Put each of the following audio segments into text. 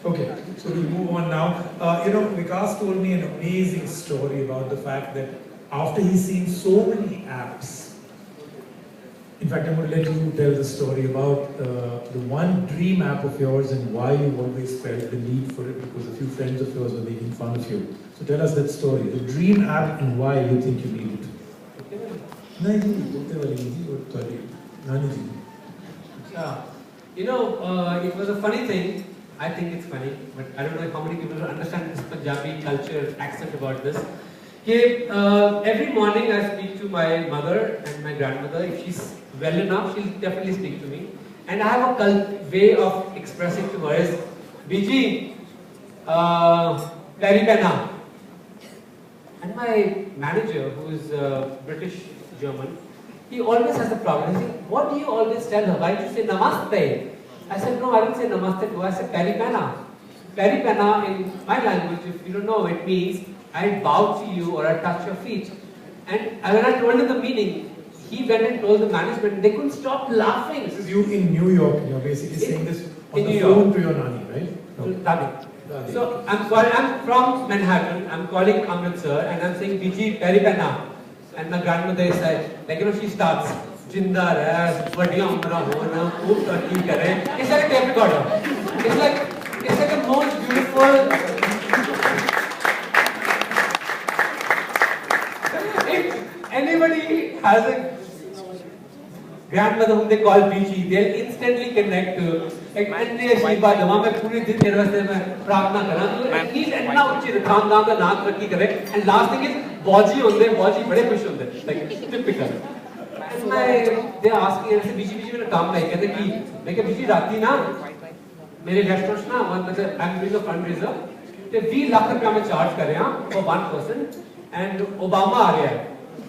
Okay, so we move on now. Vikas told me an amazing story about the fact that after he's seen so many apps, in fact, I'm going to let you tell the story about the one dream app of yours and why you always felt the need for it because a few friends of yours were making fun of you. So tell us that story, the dream app and why you think you need it. It was a funny thing. I think it's funny, but I don't know how many people understand this Punjabi culture accent about this. Okay, every morning I speak to my mother and my grandmother. If she's well enough, she'll definitely speak to me. And I have a way of expressing to her is, Biji, Peri Pena. And my manager, who is British German, he always has a problem. He says, what do you always tell her? Why do you say namaste? I said, no, I don't say namaste to her. I said Peri Pena. Peri Pena in my language, if you don't know, it means I bow to you or I touch your feet. And when I told him the meaning, he went and told the management, they couldn't stop laughing. This is you in New York, you're basically saying this on the phone to your nanny, right? No. Dadi. So I'm from Manhattan, I'm calling Amritsar and I'm saying Biji Peri Pena. And my grandmother is like, she starts, Jinda Ras, Vadiya Umra Hona, Khoob Tarki Kare. It's like a tape recorder. It's like the most beautiful. If anybody has a grandmother whom they call Biji, they'll instantly connect to like Andre Shiva Dama mein puri din mere vaste mein prarthna kara. At least etna uchi khandaan ka naam tarki kare. And last thing is Bauji honde, Bauji bade khush honde. Like typical. And they ask me, Biji मेरा काम नहीं कहते कि मैं क्या Biji राती ना मेरे restaurants ना I'm doing a fundraiser. तो 20 लाख रुपया मैं charge कर रहा हूँ for one person and Obama आ गया.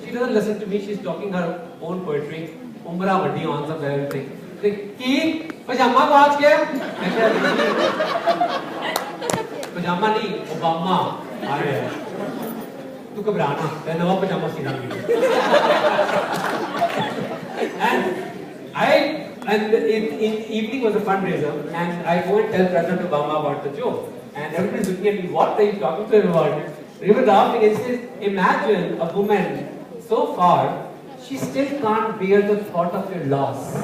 She doesn't listen to me. She's talking her own poetry. Umra vadi on some everything. कि पजामा को आज क्या? पजामा नहीं, ओबामा आ रहा है. तू घबराना, मैं नवा पजामा सीना And in evening was a fundraiser, and I go and tell President Obama about the joke, and everybody's looking at me. What are you talking to him about? They were laughing and says, imagine a woman so far, she still can't bear the thought of your loss.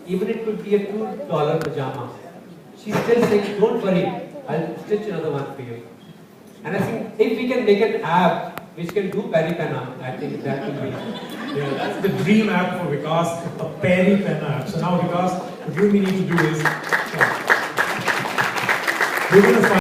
Even it could be a $2 pajama. She's still saying, don't worry, I'll stitch another one for you. And I think if we can make an app which can do Peri Pena, I think that will be. Yeah, that's the dream app for Vikas, a Peri Pena app. So now Vikas, what you need to do is, we're going to find